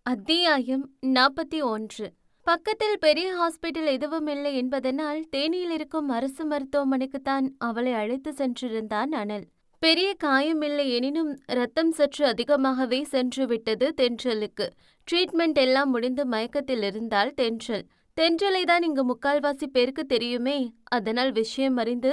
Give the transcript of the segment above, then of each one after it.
அத்தியாயம் 41. பக்கத்தில் பெரிய ஹாஸ்பிட்டல் எதுவும் இல்லை என்பதனால் தேனியில் இருக்கும் அரசு மருத்துவமனைக்குத்தான் அவளை அழைத்து சென்றிருந்தான் அனல். பெரிய காயம் இல்லை எனினும் ரத்தம் சற்று அதிகமாகவே சென்று விட்டது தென்றலுக்கு. ட்ரீட்மெண்ட் எல்லாம் முடிந்து மயக்கத்தில் இருந்தால் தென்றல். தென்றலை தான் இங்கு முக்கால்வாசி பேருக்கு தெரியுமே. அதனால் விஷயம் அறிந்து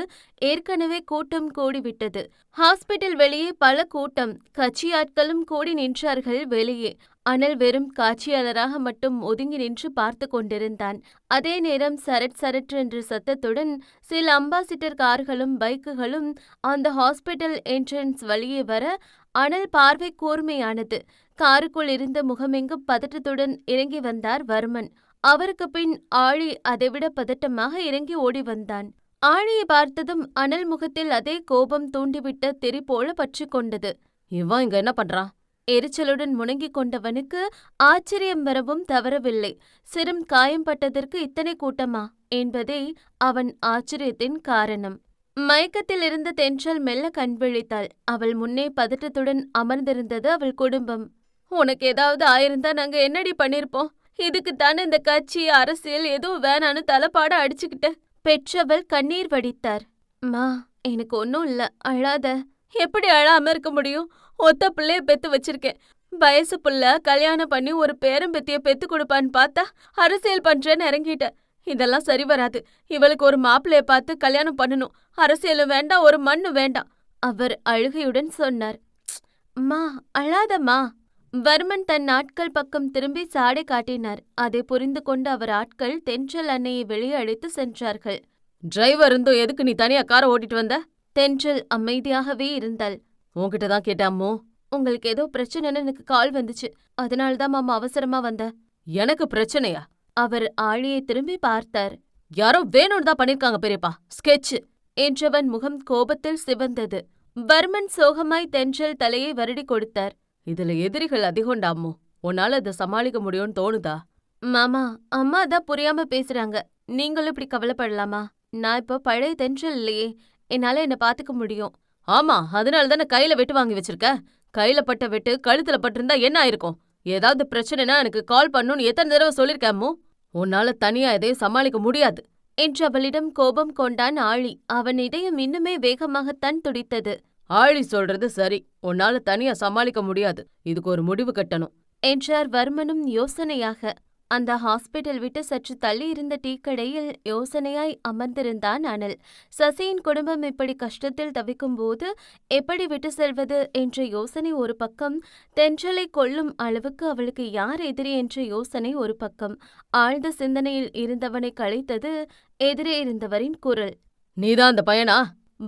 ஏற்கனவே கூட்டம் கூடிவிட்டது. ஹாஸ்பிட்டல் வெளியே பல கூட்டம். கட்சி ஆட்களும் கூடி நின்றார்கள் வெளியே. அனல் வெறும் காட்சியாளராக மட்டும் ஒதுங்கி நின்று பார்த்து கொண்டிருந்தான். அதே நேரம் சரட் சரட் என்ற சத்தத்துடன் சில அம்பாசிடர் கார்களும் பைக்குகளும் அந்த ஹாஸ்பிட்டல் என்ட்ரன்ஸ் வழியே வர அனல் பார்வை கூர்மையானது. காருக்குள் இருந்த முகமெங்கும் பதட்டத்துடன் இறங்கி வந்தார் வர்மன். அவருக்கு பின் ஆழி அதைவிட பதட்டமாக இறங்கி ஓடி வந்தான். ஆழியை பார்த்ததும் அனல் முகத்தில் அதே கோபம் தூண்டிவிட்ட தெறி போல பற்றி கொண்டது. இவன் இங்க என்ன பண்றான்? எரிச்சலுடன் முணங்கிக் கொண்டவனுக்கு ஆச்சரியம் வரவும் தவறவில்லை. சிறும் காயம்பட்டதற்கு இத்தனை கூட்டமா என்பதே அவன் ஆச்சரியத்தின் காரணம். மயக்கத்தில் இருந்த தென்றல் மெல்ல கண் விழித்தாள். அவள் முன்னே பதட்டத்துடன் அமர்ந்திருந்தது அவள் குடும்பம். உனக்கு ஏதாவது ஆயிருந்தா நாங்க என்னடி பண்ணிருப்போம்? இதுக்குத்தானே இந்த கட்சி அரசியல் எதுவும் வேணான்னு தலைப்பாட அடிச்சுக்கிட்ட. பெற்றவள் கண்ணீர் வடித்தார். மா, எனக்கு ஒன்னும் இல்ல, அழாத. எப்படி அழாம இருக்க முடியும்? ஒத்த பிள்ளைய பெத்து வச்சிருக்கேன். வயசு புள்ள கல்யாணம் பண்ணி ஒரு பேரம்பெத்திய பெத்து கொடுப்பான்னு பார்த்தா அரசியல் பண்றேன்னு இறங்கிட்ட. இதெல்லாம் சரி வராது. இவளுக்கு ஒரு மாப்பிள்ளைய பார்த்து கல்யாணம் பண்ணணும். அரசியலும் வேண்டாம், ஒரு மண்ணு வேண்டாம். அவர் அழுகையுடன் சொன்னார். மா, அழாதம்மா. வர்மன் தன் ஆட்கள் பக்கம் திரும்பி சாடை காட்டினார். அதை புரிந்து கொண்டு அவர் ஆட்கள் தென்றல் அன்னையை வெளியே அழைத்து சென்றார்கள். டிரைவர் இருந்தோ எதுக்கு நீ தனியா காரை ஓட்டிட்டு வந்த? தென்றல் அமைதியாகவே இருந்தாள். உன்கிட்ட தான் கேட்டாமோ. உங்களுக்கு ஏதோ பிரச்சனைன்னு எனக்கு கால் வந்துச்சு. அதனால்தான் மாமா அவசரமா வந்த. எனக்கு பிரச்சனையா? அவர் ஆழியை திரும்பி பார்த்தார். யாரோ வேணும்னு தான் பண்ணிருக்காங்க பெரியப்பா. ஸ்கெட்ச் என்றவன் முகம் கோபத்தில் சிவந்தது. வர்மன் சோகமாய் தென்றல் தலையை வருடி கொடுத்தார். இதுல எதிரிகள் அதிகம்டாமோ. உன்னால அதை சமாளிக்க முடியும்னு தோணுதா? மாமா, அம்மா தான் புரியாம பேசுறாங்க. நீங்களும் இப்படி கவலைப்படலாமா? நான் இப்போ பழைய தென்றல் இல்லையே. என்னால என்ன பாத்துக்க முடியும். ஆமா, அதனால தானே கையில வெட்டு வாங்கி வச்சிருக்க. கையில பட்ட வெட்டு கழுத்துல பட்டிருந்தா என்ன ஆயிருக்கும்? ஏதாவது பிரச்சனைனா எனக்கு கால் பண்ணுன்னு எத்தனை தடவை சொல்லிருக்கேமோ. உன்னால தனியா எதையும் சமாளிக்க முடியாது என்று அவளிடம் கோபம் கொண்டான் ஆழி. அவன் இதயம் இன்னுமே வேகமாகத்தான் துடித்தது. ஆழி சொல்றது சரி. உன்னால தனியா சமாளிக்க முடியாது. இதுக்கு ஒரு முடிவு கட்டணும் என்றார் வர்மனும் யோசனையாக. அந்த ஹாஸ்பிட்டல் விட்டு சற்று தள்ளி இருந்த டீ கடையில் யோசனையாய் அமர்ந்திருந்தான் அனல். சசியின் குடும்பம் இப்படி கஷ்டத்தில் தவிக்கும் போது எப்படி விட்டு செல்வது என்ற யோசனை ஒரு பக்கம், தென்றலை கொல்லும் அளவுக்கு அவளுக்கு யார் எதிரி என்ற யோசனை ஒரு பக்கம். ஆழ்ந்த சிந்தனையில் இருந்தவனை களைத்தது எதிரே இருந்தவரின் குரல். நீதான் அந்த பையனா?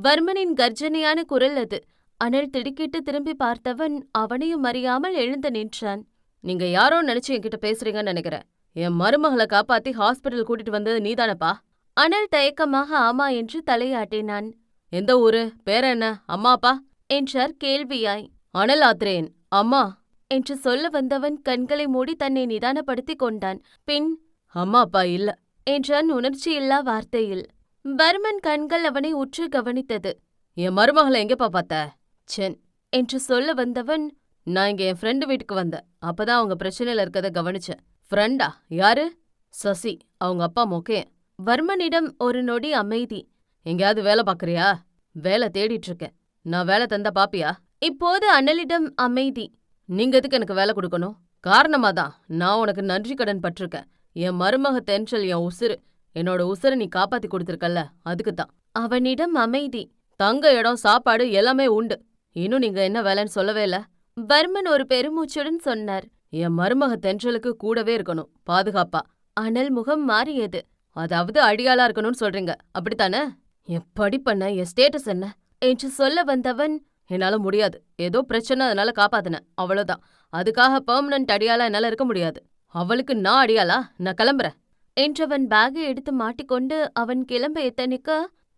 வர்மனின் கர்ஜனையான குரல் அது. அனல் திடுக்கிட்டு திரும்பி பார்த்தவன் அவனையும் அறியாமல் எழுந்து நின்றான். நீங்க யாரோ நினைச்சு என்கிட்ட பேசுறீங்கன்னு நினைக்கிறேன். என் மருமகளை காப்பாத்தி ஹாஸ்பிட்டல் கூட்டிட்டு வந்தது நீதானப்பா? அனல் தயக்கமாக ஆமா என்று தலையாட்டினான். எந்த ஊரு? பேர என்ன? அம்மா அப்பா என்றார் கேள்வியாய். அனல் ஆத்ரேன் அம்மா என்று சொல்ல வந்தவன் கண்களை மூடி தன்னை நிதானப்படுத்திக் கொண்டான். பின் அம்மா அப்பா இல்ல என்றான் உணர்ச்சியில்லா வார்த்தையில். வர்மன் கண்கள் அவனை உற்று கவனித்தது. என் மருமகளை எங்கப்பா பார்த்த? சென் என்று சொல்ல வந்தவன், நான் இங்க என் ஃப்ரெண்டு வீட்டுக்கு வந்தேன். அப்பதான் அவங்க பிரச்சனையில இருக்கத கவனிச்சேன். ஃப்ரெண்டா? யாரு? சசி. அவங்க அப்பா மொக்கையன். வர்மனிடம் ஒரு நொடி அமைதி. எங்கேயாவது வேலை பாக்குறியா? வேலை தேடிட்டு இருக்கேன். நான் வேலை தந்தா பாப்பியா? இப்போது அனலிடம் அமைதி. நீங்க எதுக்கு எனக்கு வேலை கொடுக்கணும்? காரணமாதான் நான் உனக்கு நன்றி கடன் பட்டிருக்கேன். என் மருமக தென்றல் என் உசுரு. என்னோட உசுரை நீ காப்பாத்தி கொடுத்திருக்கல்ல, அதுக்குத்தான். அவனிடம் அமைதி. தங்க இடம் சாப்பாடு எல்லாமே உண்டு. இன்னும் நீங்க என்ன வேலைன்னு சொல்லவே இல்ல. வர்மன் ஒரு பெருமூச்சுடன் சொன்னார். என் மருமக தென்றலுக்கு கூடவே இருக்கணும், பாதுகாப்பா. அனல் முகம் மாறியது. அதாவது அடியாளா இருக்கணும்னு சொல்றீங்க, அப்படித்தானே? என் படிப்பென்ன, என் ஸ்டேட்டஸ் என்ன என்று சொல்ல வந்தவன், என்னால முடியாது. ஏதோ பிரச்சனை, அதனால காப்பாத்தினேன், அவ்வளவுதான். அதுக்காக பெர்மனன்ட் அடியாளா என்னால இருக்க முடியாது. அவளுக்கு நான் அடியாளா? நான் கிளம்புறேன் என்றவன் பேகை எடுத்து மாட்டிக்கொண்டு அவன் கிளம்ப எத்தனிக்க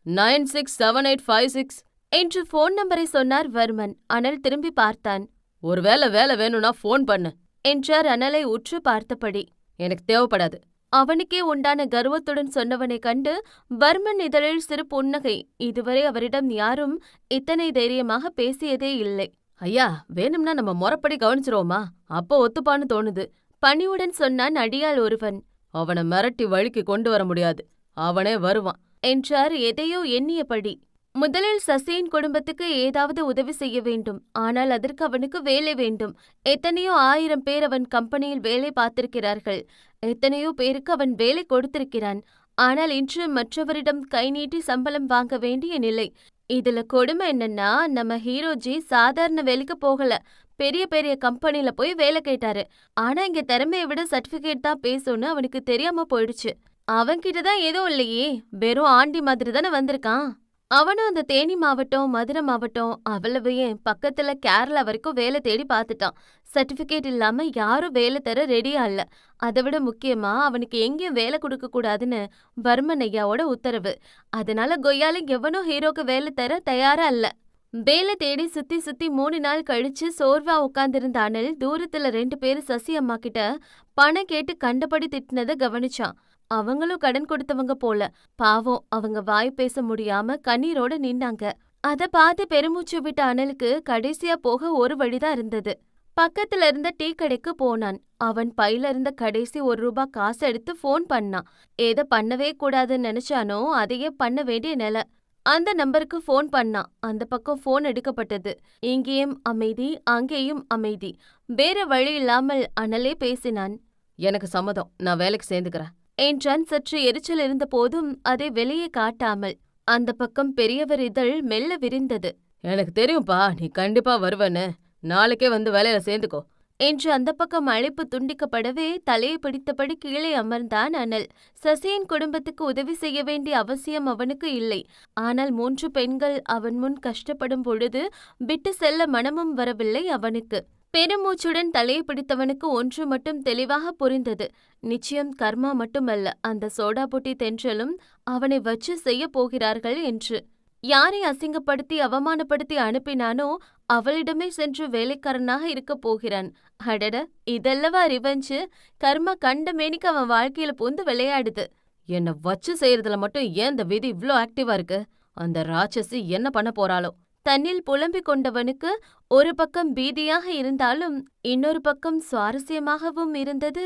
967856 என்று போன் நம்பரை சொன்னார் வர்மன். அனல் திரும்பி பார்த்தான். ஒருவேளை வேலை வேணும்னா போன் பண்ணு என்றார் அனலை உற்று பார்த்தபடி. எனக்கு தேவைப்படாது. அவனுக்கே உண்டான கர்வத்துடன் சொன்னவனை கண்டு வர்மன் இதழில் சிறு புன்னகை. இதுவரை அவரிடம் யாரும் இத்தனை தைரியமாக பேசியதே இல்லை. ஐயா, வேணும்னா நம்ம முறைப்படி கவனிச்சிருவோமா? அப்போ ஒத்துப்பான்னு தோணுது. பணிவுடன் சொன்னான் அடியாள் ஒருவன். அவனை மிரட்டி வழிக்கு கொண்டு வர முடியாது. அவனே வருவான் என்றார் எதையோ எண்ணியபடி. முதலில் சசியின் குடும்பத்துக்கு ஏதாவது உதவி செய்ய வேண்டும். ஆனால் அதற்கு அவனுக்கு வேலை வேண்டும். எத்தனையோ 1000 பேர் அவன் கம்பெனியில் வேலை பார்த்திருக்கிறார்கள். எத்தனையோ பேருக்கு அவன் வேலை கொடுத்திருக்கிறான். ஆனால் இன்று மற்றவரிடம் கை நீட்டி சம்பளம் வாங்க வேண்டிய நிலை. இதுல கொடுமை என்னன்னா, நம்ம ஹீரோஜி சாதாரண வேலைக்கு போகல, பெரிய பெரிய கம்பெனில போய் வேலை கேட்டாரு. ஆனா இங்க திறமையை விட சர்டிபிகேட் தான் பேசும்னு அவனுக்கு தெரியாம போயிடுச்சு. அவன்கிட்ட தான் ஏதோ இல்லையே, வெறும் ஆண்டி மாதிரி தானே வந்திருக்கான். அவனும் அந்த தேனி மாவட்டம், மதுரை மாவட்டம், அவ்வளவு ஏன் பக்கத்துல கேரளா வரைக்கும் வேலை தேடி பார்த்துட்டான். சர்டிபிகேட் இல்லாம யாரும் வேலை தர ரெடியா இல்ல. அதை விட முக்கியமா அவனுக்கு எங்கேயும் வேலை கொடுக்க கூடாதுன்னு வர்மன் ஐயாவோட உத்தரவு. அதனால கொய்யால எவனும் ஹீரோக்கு வேலை தர தயாரா இல்ல. வேலை தேடி சுத்தி சுத்தி 3 நாள் கழிச்சு சோர்வா உட்கார்ந்திருந்த அனல் தூரத்துல 2 பேரு சசி அம்மா கிட்ட பணம் கேட்டு கண்டபடி திட்டினதை கவனிச்சான். அவங்களும் கடன் கொடுத்தவங்க போல. பாவம், அவங்க வாய் பேச முடியாம கண்ணீரோட நின்னாங்க. அத பார்த்து பெருமூச்சு விட்ட அனலுக்கு கடைசியா போக ஒரு வழிதான் இருந்தது. பக்கத்துல இருந்த டீ கடைக்கு போனான். அவன் பையில இருந்த கடைசி ₹1 காசு எடுத்து போன் பண்ணான். எதை பண்ணவே கூடாதுன்னு நினைச்சானோ அதையே பண்ண வேண்டிய நிலை. அந்த நம்பருக்கு போன் பண்ணான். அந்த பக்கம் போன் எடுக்கப்பட்டது. இங்கேயும் அமைதி, அங்கேயும் அமைதி. வேற வழி இல்லாமல் அனலே பேசினான். எனக்கு சம்மதம், நான் வேலைக்கு சேர்ந்துக்கிறேன் என்றான் சற்று எரிச்சல் இருந்த போதும் அதை வெளியே காட்டாமல். அந்த பக்கம் பெரியவர் இதழ் மெல்ல விரிந்தது. எனக்கு தெரியும்பா, நீ கண்டிப்பா வருவன்னு. நாளைக்கே வந்து வேலையில சேர்ந்துக்கோ என்று அந்த பக்கம் அழைப்பு துண்டிக்கப்படவே தலையை பிடித்தபடி கீழே அமர்ந்தான் அனல். சசியின் குடும்பத்துக்கு உதவி செய்ய வேண்டிய அவசியம் அவனுக்கு இல்லை. ஆனால் 3 பெண்கள் அவன் முன் கஷ்டப்படும் பொழுது விட்டு செல்ல மனமும் வரவில்லை அவனுக்கு. பெருமூச்சுடன் தலையை பிடித்தவனுக்கு ஒன்று மட்டும் தெளிவாக புரிந்தது. நிச்சயம் கர்மா மட்டுமல்ல, அந்த சோடாபுட்டி தென்றலும் அவனை வச்சு செய்ய போகிறார்கள் என்று. யாரை அசிங்கப்படுத்தி அவமானப்படுத்தி அனுப்பினானோ அவளிடமே சென்று வேலைக்காரனாக இருக்கப் போகிறான். அடட, இதல்லவா ரிவெஞ்சு! கர்மா கண்ட மேனிக்கு அவன் வாழ்க்கையில பூந்து விளையாடுது. என்னை வச்சு செய்யறதுல மட்டும் ஏன் இந்த விதி இவ்ளோ ஆக்டிவா இருக்கு? அந்த ராட்சசி என்ன பண்ண போறாளோ? தன்னில் புலம்பிக் கொண்டவனுக்கு ஒரு பக்கம் பீதியாக இருந்தாலும் இன்னொரு பக்கம் சுவாரஸ்யமாகவும் இருந்தது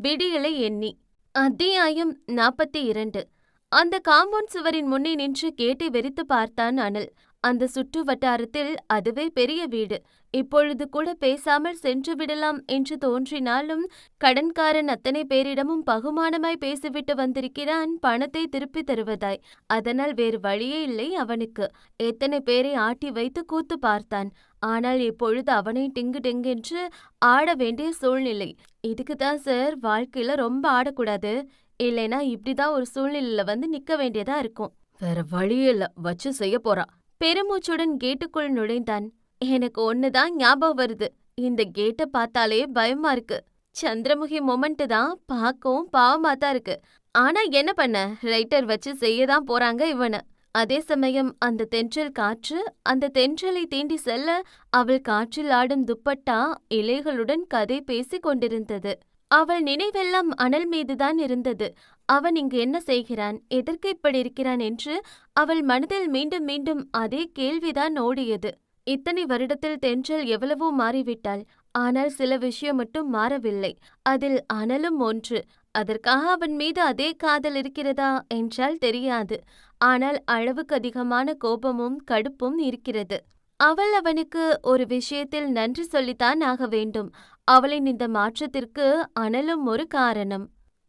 விடியலை எண்ணி. அத்தியாயம் 42. அந்த காம்பவுண்ட் சுவரின் முன்னே நின்று கேட்டை வெறித்து பார்த்தான் அனல். அந்த சுற்று வட்டாரத்தில் அதுவே பெரிய வீடு. இப்பொழுது கூட பேசாமல் சென்று விடலாம் என்று தோன்றினாலும் கடன்காரன் அத்தனை பேரிடமும் பகுமானமாய் பேசிவிட்டு வந்திருக்கிறான், பணத்தை திருப்பி தருவதாய். அதனால் வேறு வழியே இல்லை அவனுக்கு. எத்தனை பேரை ஆட்டி வைத்து கூத்து பார்த்தான். ஆனால் இப்பொழுது அவனை டிங்கு டிங்கென்று ஆட வேண்டிய சூழ்நிலை. இதுக்குதான் சார் வாழ்க்கையில ரொம்ப ஆடக்கூடாது. இல்லைனா இப்படிதான் ஒரு சூழ்நிலையில வந்து நிக்க வேண்டியதா இருக்கும். வேற வழியே இல்ல, வச்சு செய்ய போறா. பெருமூச்சுடன் கேட்டுக்குள் நுழைந்தான். எனக்கு ஒண்ணுதான் ஞாபகம் வருது. இந்த கேட்ட பார்த்தாலே பயமா இருக்கு. சந்திரமுகி மொமெண்ட் தான், பார்க்கவும் பாவமா தான் இருக்கு. ஆனா என்ன பண்ண, ரைட்டர் வச்சு செய்யதான் போறாங்க இவனை. அதே சமயம் அந்த தென்றல் காற்று அந்த தென்றலை தீண்டி செல்ல அவள் காற்றில் ஆடும் துப்பட்டா இலைகளுடன் கதை பேசிக் கொண்டிருந்தது. அவள் நினைவெல்லாம் அனல் மீதுதான் இருந்தது. அவன் இங்கு என்ன செய்கிறான், எதற்கு இப்படி இருக்கிறான் என்று அவள் மனதில் மீண்டும் மீண்டும் அதே கேள்விதான் ஓடியது. இத்தனை வருடத்தில் தென்றல் எவ்வளவோ மாறிவிட்டாள். ஆனால் சில விஷயம் மட்டும் மாறவில்லை. அதில் அனலும் ஒன்று. அதற்காக அவன் மீது அதே காதல் இருக்கிறதா என்றால் தெரியாது. ஆனால் அளவுக்கு அதிகமான கோபமும் கடுப்பும் இருக்கிறது. அவள் அவனுக்கு ஒரு விஷயத்தில் நன்றி சொல்லித்தான் ஆக வேண்டும். அவளின் இந்த மாற்றத்திற்கு அனலும் ஒரு காரணம்.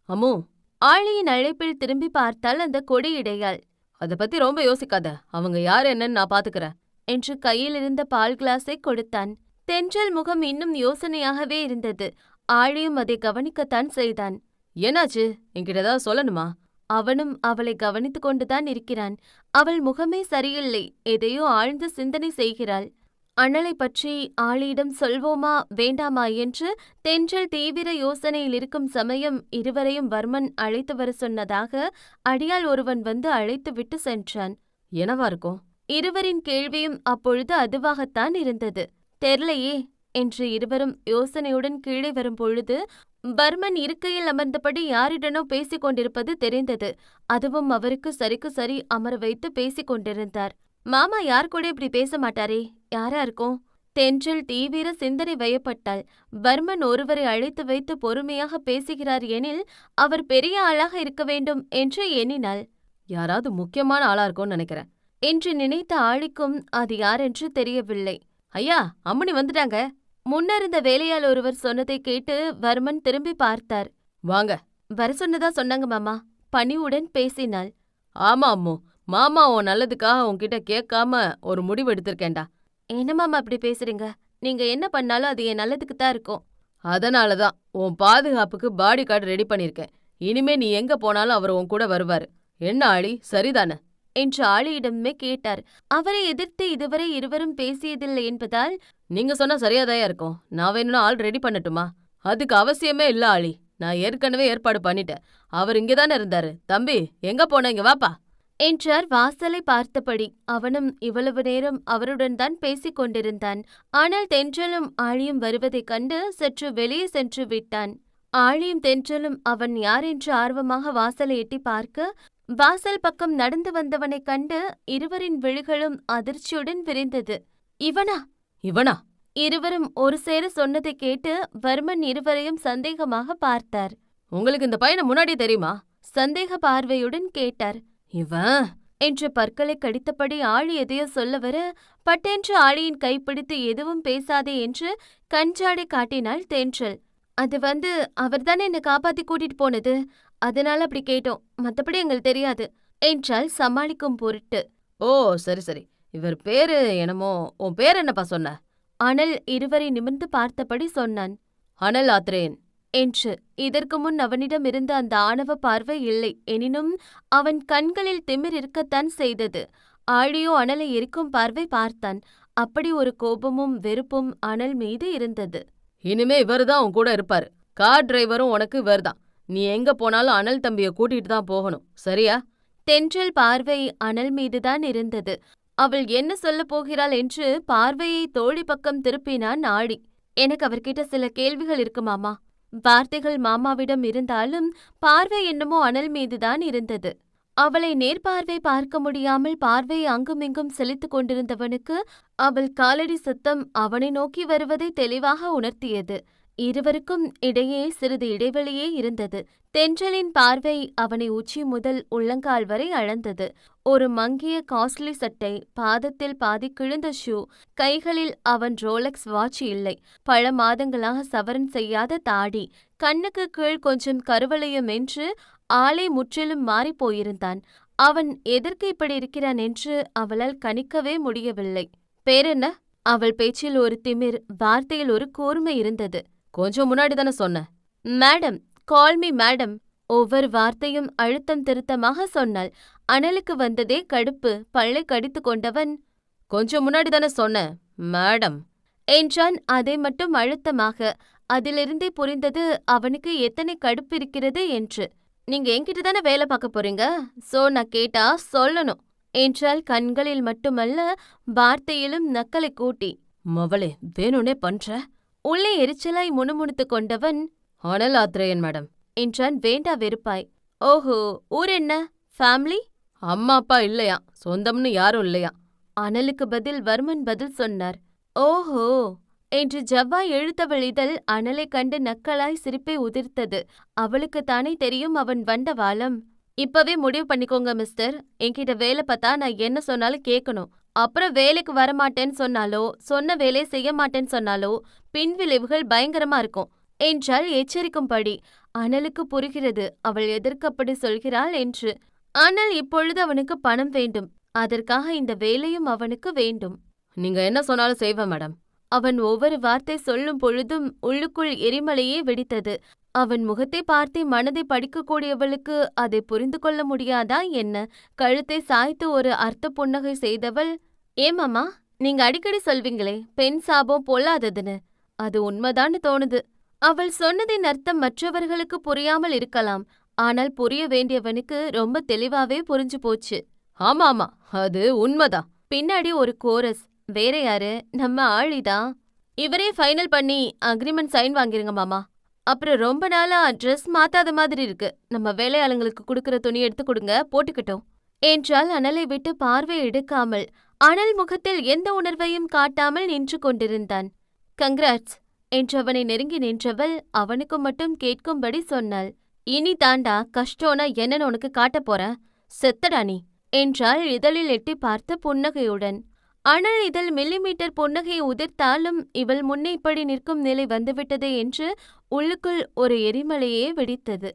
அம்மு, ஆழியின் அழைப்பில் திரும்பி பார்த்தால் அந்த கொடியிடையாள். அத பத்தி ரொம்ப யோசிக்காத, அவங்க யாரு என்னன்னு நான் பாத்துக்கிறேன் என்று கையில் இருந்த பால் கிளாஸை கொடுத்தான். தென்றல் முகம் இன்னும் யோசனையாகவே இருந்தது. ஆழியும் அதை கவனிக்கத்தான் செய்தான். என்னாச்சு, என்கிட்ட ஏதாவது சொல்லணுமா? அவனும் அவளை கவனித்துக் கொண்டுதான் இருக்கிறான். அவள் முகமே சரியில்லை. எதையோ ஆழ்ந்து சிந்தனை செய்கிறாள். அனலை பற்றி ஆளியிடம் சொல்வோமா வேண்டாமா என்று தென்றல் தீவிர யோசனையில் இருக்கும் சமயம் இருவரையும் வர்மன் அழைத்து வர சொன்னதாக அடியாள் ஒருவன் வந்து அழைத்து விட்டு சென்றான். என்னவா இருக்கும்? இருவரின் கேள்வியும் அப்பொழுது அதுவாகத்தான் இருந்தது. தெர்லையே என்று இருவரும் யோசனையுடன் கீழே வரும் பொழுது வர்மன் இருக்கையில் அமர்ந்தபடி யாரிடனோ பேசிக் கொண்டிருப்பது தெரிந்தது. அதுவும் அவருக்கு சரிக்கு சரி அமர வைத்து பேசிக் கொண்டிருந்தார். மாமா யார் கூட இப்படி பேச மாட்டாரே, யாரா இருக்கும் தென்றல் தீவிர சிந்தனை வயப்பட்டாள். வர்மன் ஒருவரை அழைத்து வைத்து பொறுமையாக பேசுகிறார் எனில் அவர் பெரிய ஆளாக இருக்க வேண்டும் என்று எண்ணினாள். யாராவது முக்கியமான ஆளா இருக்கும்னு நினைக்கிறேன் என்று நினைத்த ஆளிக்கும் அது யாரென்று தெரியவில்லை. ஐயா, அம்மணி வந்துட்டாங்க. முன்னிருந்த வேலையாள் ஒருவர் சொன்னதை கேட்டு வர்மன் திரும்பி பார்த்தார். வாங்க. வர சொன்னதா சொன்னாங்க மாமா, பணிவுடன் பேசினாள். ஆமா அம்மு, மாமா உன் நல்லதுக்காக உன்கிட்ட கேட்காம ஒரு முடிவு எடுத்திருக்கேன்டா. என்ன மாமா அப்படி பேசுறீங்க? நீங்க என்ன பண்ணாலும் அது என் நல்லதுக்கு தான் இருக்கும். அதனாலதான் உன் பாதுகாப்புக்கு பாடி கார்டு ரெடி பண்ணிருக்கேன். இனிமே நீ எங்க போனாலும் அவர் உன் கூட வருவாரு. என்ன ஆளி, சரிதானே என்று ஆளியிடமே கேட்டார். அவரை எதிர்த்து இதுவரை இருவரும் பேசியதில்லை என்பதால், நீங்க சொன்னா சரியாதாயா இருக்கும். நான் வேணும்னா ஆள் ரெடி பண்ணட்டுமா? அதுக்கு அவசியமே இல்ல ஆளி. நான் ஏற்கனவே ஏற்பாடு பண்ணிட்டேன். அவர் இங்கதானே இருந்தாரு. தம்பி, எங்க போன, இங்க வாப்பா என்றார் வாசலை பார்த்தபடி. அவனும் இவ்வளவு நேரம் அவருடன் தான் பேசிக் கொண்டிருந்தான். ஆனால் தென்றலும் ஆழியும் வருவதைக் கண்டு சற்று வெளியே சென்று விட்டான். ஆழியும் தென்றலும் அவன் யார் என்று ஆர்வமாக வாசலை எட்டி பார்க்க, வாசல் பக்கம் நடந்து வந்தவனைக் கண்டு இருவரின் விழிகளும் அதிர்ச்சியுடன் விரிந்தது. இவனா? இவனா? இருவரும் ஒரு சேர சொன்னதை கேட்டு வர்மன் இருவரையும் சந்தேகமாக பார்த்தார். உங்களுக்கு இந்த பையனை முன்னாடி தெரியுமா? சந்தேக பார்வையுடன் கேட்டார். இவன் என்று பற்களை கடித்தபடி ஆழி எதையோ சொல்ல வர, பட்டென்று ஆழியின் கைப்பிடித்து எதுவும் பேசாதே என்று கஞ்சாடை காட்டினாள் தென்றல். அது அவர்தானே என்னை காப்பாத்தி கூட்டிட்டு போனது, அதனால அப்படி கேட்டோம், மத்தபடி எங்களுக்கு தெரியாது என்றால் சமாளிக்கும் பொருட்டு. ஓ, சரி சரி. இவர் பேரு என்னமோ. உன் பேர் என்னப்பா சொன்ன? அனல் இருவரை நிமிர்ந்து பார்த்தபடி சொன்னான். அனல் ஆத்ரேயன் என்று. இதற்கு முன் அவனிடம் இருந்த அந்த ஆணவ பார்வை இல்லை. எனினும் அவன் கண்களில் திமிர் இருக்கத்தான் செய்தது. ஆழியோ அனலை எரிக்கும் பார்வை பார்த்தான். அப்படி ஒரு கோபமும் வெறுப்பும் அனல் மீது இருந்தது. இனிமே இவருதான் உன் கூட இருப்பாரு. கார் டிரைவரும் உனக்கு இவர்தான். நீ எங்க போனாலும் அனல் தம்பிய கூட்டிட்டு தான் போகணும், சரியா? தென்றல் பார்வை அனல் மீதுதான் இருந்தது. அவள் என்ன சொல்லப் போகிறாள் என்று பார்வையை தோழி பக்கம் திருப்பினான் ஆழி. எனக்கு அவர்கிட்ட சில கேள்விகள் இருக்கு மாமா. வார்த்தைகள் மாமாவிடம் இருந்தாலும் பார்வை என்னமோ அனல் மீதுதான் இருந்தது. அவளை நேர்பார்வை பார்க்க முடியாமல் பார்வையை அங்குமிங்கும் செலுத்திக் கொண்டிருந்தவனுக்கு அவள் காலடி சத்தம் அவனை நோக்கி வருவதை தெளிவாக உணர்த்தியது. இருவருக்கும் இடையே சிறிது இடைவெளியே இருந்தது. தென்றலின் பார்வை அவனை உச்சி முதல் உள்ளங்கால் வரை அளந்தது. ஒரு மங்கிய காஸ்ட்லி சட்டை, பாதத்தில் பாதி கிழிந்த ஷூ, கைகளில் அவன் ரோலக்ஸ் வாட்ச் இல்லை, பல மாதங்களாக சவரன் செய்யாத தாடி, கண்ணுக்கு கீழ் கொஞ்சம் கருவளையம் என்று ஆளை முற்றிலும் மாறிப்போயிருந்தான். அவன் எதற்கு இப்படி இருக்கிறான் என்று அவளால் கணிக்கவே முடியவில்லை. பேரென்ன? அவள் பேச்சில் ஒரு திமிர், வார்த்தையில் ஒரு கூர்மை இருந்தது. கொஞ்சம் முன்னாடி தானே சொன்ன. Madam, call me madam. ஒவ்வொரு வார்த்தையும் அழுத்தம் திருத்தமாக சொன்னாள். அனலுக்கு வந்ததே கடுப்பு. பல்லை கடித்து கொண்டவன், கொஞ்சம் முன்னாடி தானே சொன்ன மேடம் என்றான். அதை மட்டும் அழுத்தமாக. அதிலிருந்தே புரிந்தது அவனுக்கு எத்தனை கடுப்பு இருக்கிறது என்று. நீங்க என்கிட்ட தானே வேலை பார்க்க போறீங்க, சோ நான் கேட்டா சொல்லணும் என்றால் கண்களில் மட்டுமல்ல வார்த்தையிலும் நக்கலை கூட்டி. மவளே, வேணும்னே பண்ற. உள்ளே எரிச்சலாய் முணுமுணுத்து கொண்டவன், அனல் ஆத்ரேயன் மேடம் என்றான் வேண்டா வெறுப்பாய். ஓஹோ, ஊர் என்ன? ஃபேமிலி? அம்மா அப்பா இல்லையா, சொந்தம்னு யாரும் இல்லையா. அனலுக்கு பதில் வர்மன் பதில் சொன்னார். ஓஹோ என்று ஜவ்வாய் இழுத்தவள் இதழ் அனலை கண்டு நக்கலாய் சிரிப்பை உதிர்த்தது. அவளுக்குத்தானே தெரியும் அவன் வண்டவாளம். இப்பவே முடிவு பண்ணிக்கோங்க மிஸ்டர். என்கிட்ட வேலை பார்த்தா நான் என்ன சொன்னாலும் கேட்கணும். அப்புறம் வேலைக்கு வரமாட்டேன்னு சொன்னாலோ, சொன்ன வேலையை செய்ய மாட்டேன்னு சொன்னாலோ பின்விளைவுகள் பயங்கரமா இருக்கும் என்றால் எச்சரிக்கும்படி. அனலுக்கு புரிகிறது அவள் எதற்கு அப்படி சொல்கிறாள் என்று. ஆனால் இப்பொழுது அவனுக்கு பணம் வேண்டும். அதற்காக இந்த வேலையும் அவனுக்கு வேண்டும். நீங்க என்ன சொன்னாலும் செய்வேன் மேடம். அவன் ஒவ்வொரு வார்த்தை சொல்லும் பொழுதும் உள்ளுக்குள் எரிமலையே வெடித்தது. அவன் முகத்தை பார்த்தே மனதை படிக்கக்கூடியவளுக்கு அதை புரிந்து கொள்ள முடியாதா என்ன? கழுத்தை சாய்த்து ஒரு அர்த்த புன்னகை செய்தவள், ஏமாமா, நீங்க அடிக்கடி சொல்வீங்களே பெண் சாபம் பொல்லாததுன்னு, அது உண்மைதான்னு தோணுது. அவள் சொன்னதின் அர்த்தம் மற்றவர்களுக்கு புரியாமல் இருக்கலாம். ஆனால் புரிய வேண்டியவனுக்கு ரொம்ப தெளிவாவே புரிஞ்சு போச்சு. ஆமா ஆமா, அது உண்மைதான். பின்னாடி ஒரு கோரஸ். வேற யாரு? நம்ம ஆழிதான். இவரே ஃபைனல் பண்ணி அக்ரிமெண்ட் சைன் வாங்கிருங்க மாமா. அப்புறம் ரொம்ப நாளா ட்ரெஸ் மாத்தாத மாதிரி இருக்கு. நம்ம வேலையாளுங்களுக்கு கொடுக்கற துணி எடுத்து கொடுங்க, போட்டுக்கிட்டோம் என்றால் அனலை விட்டு பார்வை எடுக்காமல். அனல் முகத்தில் எந்த உணர்வையும் காட்டாமல் நின்று கொண்டிருந்தான். கங்க்ராட்ஸ் என்று அவனை நெருங்கி நின்றவள் அவனுக்கு மட்டும் கேட்கும்படி சொன்னாள். இனி தாண்டா கஷ்டம்னா என்னன்னு உனக்கு காட்டப் போறேன், செத்தடா நீ என்றாள் இதழில் எட்டி பார்த்த புன்னகையுடன். அனல் இதழ் மில்லிமீட்டர் புன்னகையை உதிர்த்தாலும் இவள் முன்னே இப்படி நிற்கும் நிலை வந்துவிட்டதே என்று உள்ளுக்குள் ஒரு எரிமலையே வெடித்தது.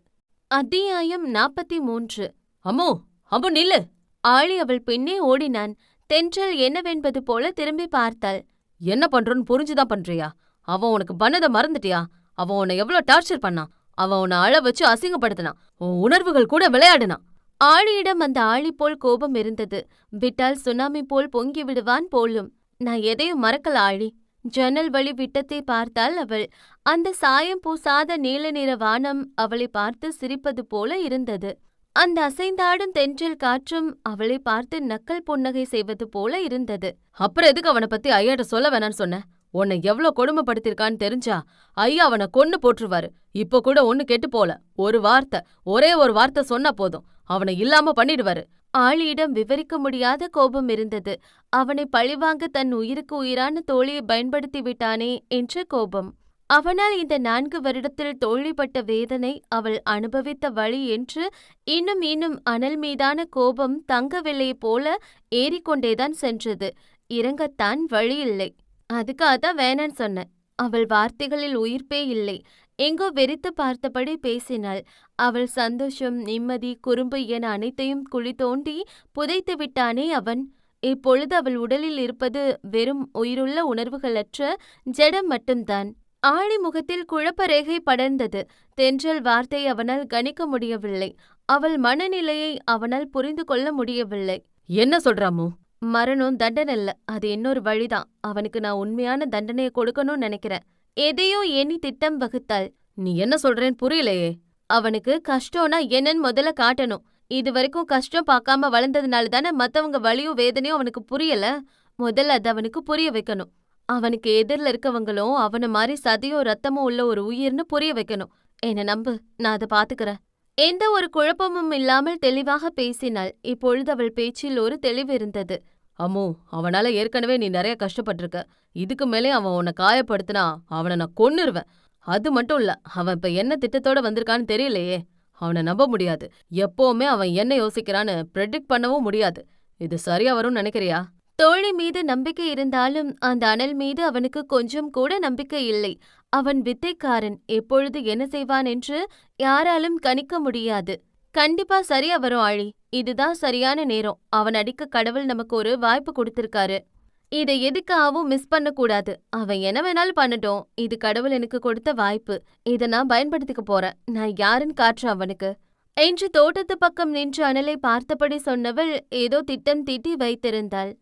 அத்தியாயம் 43. அம்மு, அம்மு நில்லு. ஆழி அவள் பின்னே ஓடினான். தென்றல் என்னவென்பது போல திரும்பி பார்த்தாள். என்ன பண்றோன்னு புரிஞ்சுதான் பண்றியா? அவன் உனக்கு பண்ணதை மறந்துட்டியா? அவன் உன்னை எவ்வளவு டார்ச்சர் பண்ணான். அவன் உன்னை அழ வச்சு அசிங்கப்படுத்தினான். உன் உணர்வுகள் கூட விளையாடினான். ஆழியிடம் அந்த ஆழி போல் கோபம் இருந்தது. விட்டால் சுனாமி போல் பொங்கி விடுவான் போலும். நான் எதையும் மறக்கல ஆழி. ஜன்னல் வழி விட்டத்தை பார்த்தாள் அவள். அந்த சாயம் பூசாத நீல நிற வானம் அவளை பார்த்து சிரிப்பது போல இருந்தது. அந்த அசைந்தாடும் தென்றல் காற்றும் அவளை பார்த்து நக்கல் புன்னகை செய்வது போல இருந்தது. அப்புறம் எதுக்கு அவனை பத்தி ஐயாட்ட சொல்ல வேணான்னு சொன்ன? உன்னை எவ்வளவு கொடுமைப்படுத்திருக்கான்னு தெரிஞ்சா ஐயா அவனை கொன்னு போட்டுருவாரு. இப்ப கூட ஒண்ணு கெட்டு போல. ஒரே ஒரு வார்த்தை சொன்னா போதும், அவனை இல்லாம பண்ணிடுவாரு. ஆழியிடம் விவரிக்க முடியாத கோபம் இருந்தது. அவனை பழிவாங்க தன் உயிருக்கு உயிரான தோழியை பயன்படுத்தி விட்டானே என்ற கோபம். அவனால் இந்த 4 வருடத்தில் தோழிப்பட்ட வேதனை, அவள் அனுபவித்த வழி என்று இன்னும் அனல் மீதான கோபம் தங்கவில்லையே போல ஏறிக்கொண்டேதான் சென்றது. இறங்கத்தான் வழியில்லை. அதுக்காகத்தான் வேணான்னு சொன்னேன். அவள் வார்த்தைகளில் உயிர்ப்பே இல்லை. எங்கோ வெறித்து பார்த்தபடி பேசினாள். அவள் சந்தோஷம், நிம்மதி, குறும்பு என அனைத்தையும் குழி தோண்டி புதைத்து விட்டானே அவன். இப்பொழுது அவள் உடலில் இருப்பது வெறும் உயிருள்ள உணர்வுகளற்ற ஜடம் மட்டும்தான். ஆழி முகத்தில் குழப்ப ரேகை படர்ந்தது. தென்றல் வார்த்தை அவனால் கணிக்க முடியவில்லை. அவள் மனநிலையை அவனால் புரிந்து கொள்ள முடியவில்லை. என்ன சொல்றாமோ? மரணம் தண்டனல்ல, அது இன்னொரு வழிதான். அவனுக்கு நான் உண்மையான தண்டனையை கொடுக்கணும்னு நினைக்கிறேன். எதையோ எண்ணி திட்டம் வகுத்தாள். நீ என்ன சொல்றேன்னு புரியலையே. அவனுக்கு கஷ்டம்னா என்னன்னு முதல்ல காட்டணும். இது வரைக்கும் கஷ்டம் பார்க்காம வளர்ந்ததுனால தானே மத்தவங்க வலியும் வேதனையும் அவனுக்கு புரியல. முதல்ல அது அவனுக்கு புரிய வைக்கணும். அவனுக்கு எதிரில் இருக்கவங்களும் அவனை மாதிரி சதையோ ரத்தமும் உள்ள ஒரு உயிர்னு புரிய வைக்கணும். என்ன நம்பு, நான் அதை பாத்துக்கிறேன். எந்த ஒரு குழப்பமும் இல்லாமல் தெளிவாக பேசினாள். இப்பொழுது அவள் பேச்சில் ஒரு தெளிவு இருந்தது. அம்மு, அவனால ஏற்கனவே நீ நிறைய கஷ்டப்பட்டிருக்க. இதுக்கு மேலே அவன் உன்னை காயப்படுத்தினா அவனை நான் கொன்னுருவேன். அது மட்டும் இல்ல, அவன் இப்ப என்ன திட்டத்தோட வந்திருக்கான்னு தெரியலையே. அவனை நம்ப முடியாது. எப்பவுமே அவன் என்ன யோசிக்கிறான்னு ப்ரெடிக்ட் பண்ணவும் முடியாது. இது சரியா வரும்னு நினைக்கிறியா? தோழி மீது நம்பிக்கை இருந்தாலும் அந்த அனல் மீது அவனுக்கு கொஞ்சம் கூட நம்பிக்கை இல்லை. அவன் வித்தைக்காரன். எப்பொழுது என்ன செய்வான் என்று யாராலும் கணிக்க முடியாது. கண்டிப்பா சரியா வரும் ஆழி. இதுதான் சரியான நேரம். அவன் அடிக்க கடவுள் நமக்கு ஒரு வாய்ப்பு கொடுத்திருக்காரு. இதை எதுக்காகவும் மிஸ் பண்ணக்கூடாது. அவன் என்ன வேணாலும் பண்ணட்டும். இது கடவுள் எனக்கு கொடுத்த வாய்ப்பு. இதை நான் பயன்படுத்திக்க போறேன். நான் யாருன்னு காட்டுறேன் அவனுக்கு என்று தோட்டத்து பக்கம் நின்று அனலை பார்த்தபடி சொன்னவள் ஏதோ திட்டம் தீட்டி வைத்திருந்தாள்.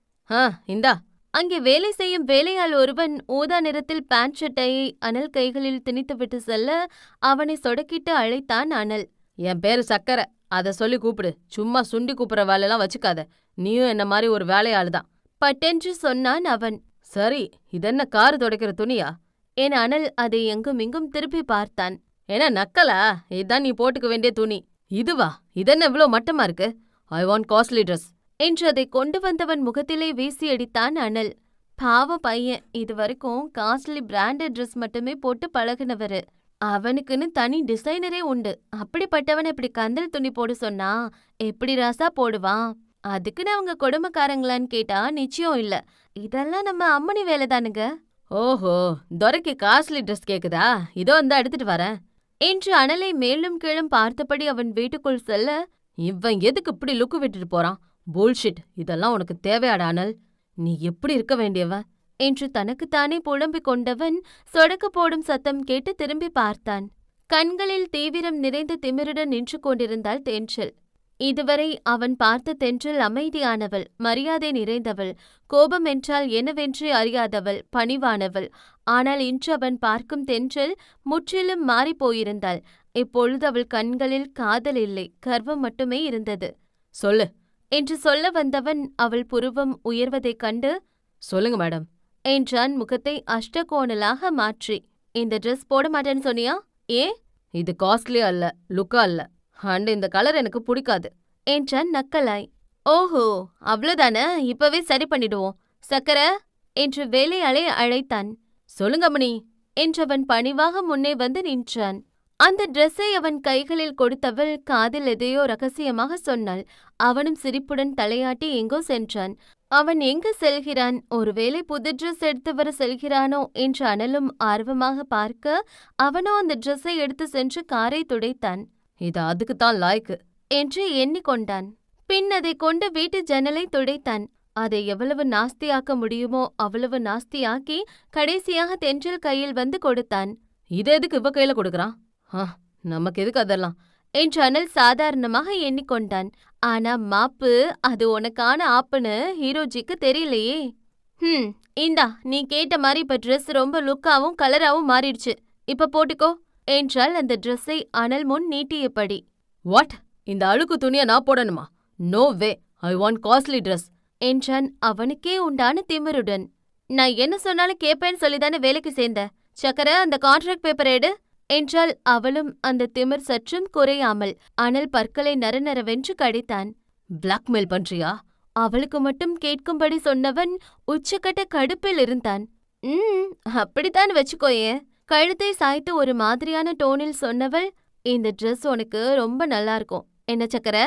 இந்தா. அங்கே வேலை செய்யும் வேலையாள் ஒருவன் ஊதா நிறத்தில் பேண்ட் ஷர்ட்டையை அனல் கைகளில் திணித்துவிட்டு செல்ல அவனை சொடக்கிட்டு அழைத்தான் அனல். என் பேரு சக்கரை, அதை சொல்லி கூப்பிடு. சும்மா சுண்டி கூப்பிடுற வேலையெல்லாம் வச்சுக்காத. நீயும் என்ன மாதிரி ஒரு வேலையாளுதான் பட்டென்று சொன்னான் அவன். சரி, இதென்ன காரு துடைக்கிற துணியா? என் அனல் அதை எங்குமிங்கும் திருப்பி பார்த்தான். என்ன நக்கலா? இதுதான் நீ போட்டுக்க வேண்டிய துணி. இதுவா? இதென்ன இவ்ளோ மட்டமா இருக்கு? ஐ வாண்ட் காஸ்ட்லி ட்ரெஸ் என்று அதை கொண்டு வந்தவன் முகத்திலே வீசி அடித்தான் அனல். பாவ பையன், இதுவரைக்கும் காஸ்ட்லி பிராண்டட் ட்ரெஸ் மட்டுமே போட்டு பழகினவரு. அவனுக்குன்னு தனி டிசைனரே உண்டு. அப்படிப்பட்டவன் இப்படி கந்தல் துணி போடு சொன்னா எப்படி ராசா போடுவான்? அதுக்குன்னு அவங்க கொடுமைக்காரங்களான்னு கேட்டா நிச்சயம் இல்ல. இதெல்லாம் நம்ம அம்மனி வேலை தானுங்க. ஓஹோ, துரைக்கு காஸ்ட்லி ட்ரெஸ் கேக்குதா? இதோ இந்த எடுத்துட்டு வரேன் என்று அனலை மேலும் கீழும் பார்த்தபடி அவன் வீட்டுக்குள் செல்ல, இவன் எதுக்கு இப்படி லுக்கு விட்டுட்டு போறான்? புல்ஷிட். இதெல்லாம் உனக்கு தேவையாடா அனல்? நீ எப்படி இருக்க வேண்டியவன் என்று தனக்குத்தானே புலம்பிக் கொண்டவன் சொடக்கு போடும் சத்தம் கேட்டு திரும்பி பார்த்தான். கண்களில் தீவிரம் நிறைந்த திமிருடன் நின்று கொண்டிருந்தாள் தென்றல். இதுவரை அவன் பார்த்த தென்றல் அமைதியானவள், மரியாதை நிறைந்தவள், கோபம் என்றால் என்னவென்றே அறியாதவள், பணிவானவள். ஆனால் இன்று அவன் பார்க்கும் தென்றல் முற்றிலும் மாறிப்போயிருந்தாள். இப்பொழுது அவள் கண்களில் காதல் இல்லை, கர்வம் மட்டுமே இருந்தது. சொல்லு என்று சொல்ல வந்தவன் அவள் புருவம் உயர்வதைக் கண்டு, சொல்லுங்க மேடம் என்றான் முகத்தை அஷ்டகோணலாக மாற்றி. இந்த ட்ரெஸ் போட மாட்டேன்னு சொன்னியா? ஏன்? இது காஸ்ட்லியா அல்ல, லுக்கா அல்ல. அண்ட் இந்த கலர் எனக்கு பிடிக்காது என்றான் நக்கலாய். ஓஹோ, அவ்வளவுதானே, இப்பவே சரி பண்ணிடுவோம். சக்கர என்று வேலையாளை அழைத்தான். சொல்லுங்க அம்மணி. என்றவன் பணிவாக முன்னே வந்து நின்றான். அந்த டிரெஸ்ஸை அவன் கைகளில் கொடுத்தவள் காதில் எதையோ ரகசியமாக சொன்னாள். அவனும் சிரிப்புடன் தலையாட்டி எங்கோ சென்றான். அவன் எங்கு செல்கிறான், ஒருவேளை புது ட்ரெஸ் எடுத்து வர செல்கிறானோ என்று அனலும் ஆர்வமாக பார்க்க, அவனோ அந்த ட்ரெஸ்ஸை எடுத்து சென்று காரை துடைத்தான் இது அதுக்குத்தான் லாய்க்கு என்று எண்ணிக்கொண்டான். பின் அதை கொண்டு வீட்டு ஜன்னலை துடைத்தான். அதை எவ்வளவு நாஸ்தியாக்க முடியுமோ அவ்வளவு நாஸ்தியாக்கி கடைசியாக தென்றல் கையில் வந்து கொடுத்தான். இதை எதுக்கு இவ கையில கொடுக்கறான்? நமக்கு எதுக்கு அதெல்லாம் என்று அனல் சாதாரணமாக எண்ணிக்கொண்டான். ஆனா மாப்பு அது உனக்கான ஆப்புன்னு ஹீரோஜிக்கு தெரியலையே. இந்தா, நீ கேட்ட மாதிரி இப்ப ட்ரெஸ் ரொம்ப லுக்காவும் கலராவும் மாறிடுச்சு. இப்ப போட்டுக்கோ என்றால் அந்த ட்ரெஸ்ஸை அனல் முன் நீட்டியபடி. வாட்? இந்த அழுக்கு துணியை நான் போடணுமா? No way, I want costly dress என்றான் அவனுக்கே உண்டான திமிருடன். நான் என்ன சொன்னாலும் கேப்பேன்னு சொல்லிதானே வேலைக்கு சேர்ந்த. சக்கர, அந்த கான்ட்ராக்ட் பேப்பர் எடு என்றால் அவளும் அந்த திமிர் சற்றும் குறையாமல். அனல் பற்களை நரநரவென்று கடித்தான். பிளாக்மெயில் பண்றியா? அவளுக்கு மட்டும் கேட்கும்படி சொன்னவன் உச்சக்கட்ட கடுப்பில் இருந்தான். அப்படித்தான் வச்சுக்கோயே. கழுத்தை சாய்த்து ஒரு மாதிரியான டோனில் சொன்னவள், இந்த ட்ரெஸ் உனக்கு ரொம்ப நல்லா இருக்கும். என்ன சக்கர?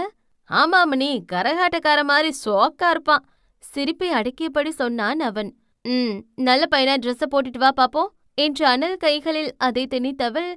ஆமா அம்மணி, கரகாட்டக்கார மாதிரி சோக்கா இருப்பான். சிரிப்பை அடக்கியபடி சொன்னான் அவன். நல்ல பையனா ட்ரெஸ்ஸ போட்டுட்டு வா பாப்போம் என்று அனல் கைகளில் அதை திணித்தவள்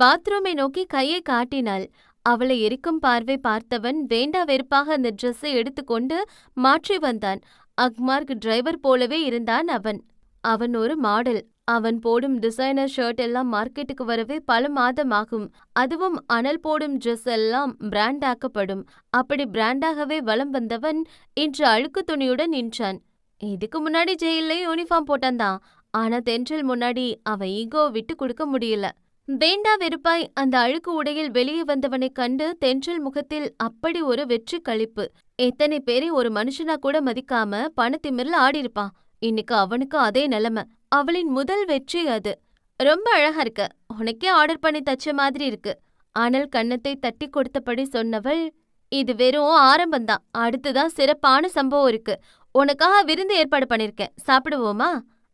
பாத்ரூமை நோக்கி கையை காட்டினாள். அவளை எரிக்கும் பார்வை பார்த்தவன் வேண்டா வெறுப்பாக அந்த ட்ரெஸ்ஸை எடுத்துக்கொண்டு மாற்றி வந்தான். அக்மார்க் டிரைவர் போலவே இருந்தான் அவன். அவன் ஒரு மாடல். அவன் போடும் டிசைனர் ஷர்ட் எல்லாம் மார்க்கெட்டுக்கு வரவே பல மாதம் ஆகும். அதுவும் அனல் போடும் ட்ரெஸ் எல்லாம் பிராண்டாக்கப்படும். அப்படி பிராண்டாகவே வலம் வந்தவன் இன்று அழுக்கு துணியுடன் நின்றான். இதுக்கு முன்னாடி ஜெயில யூனிஃபார்ம் போட்டான்தான். ஆனா தென்றல் முன்னாடி அவன் ஈகோ விட்டு கொடுக்க முடியல. வேண்டா வெறுப்பாய் அந்த அழுக்கு உடையில் வெளியே வந்தவனைக் கண்டு தென்றல் முகத்தில் அப்படி ஒரு வெற்றி களிப்பு. எத்தனை பேரை ஒரு மனுஷனா கூட மதிக்காம பணத்திமிர்ல ஆடிருப்பான். இன்னைக்கு அவனுக்கு அதே நிலைமை. அவளின் முதல் வெற்றி அது. ரொம்ப அழகா இருக்க, உனக்கே ஆர்டர் பண்ணி தச்ச மாதிரி இருக்கு. அனல் கன்னத்தை தட்டி கொடுத்தபடி சொன்னவள், இது வெறும் ஆரம்பம்தான். அடுத்துதான் சிறப்பான சம்பவம் இருக்கு. உனக்காக விருந்து ஏற்பாடு பண்ணிருக்கேன், சாப்பிடுவோமா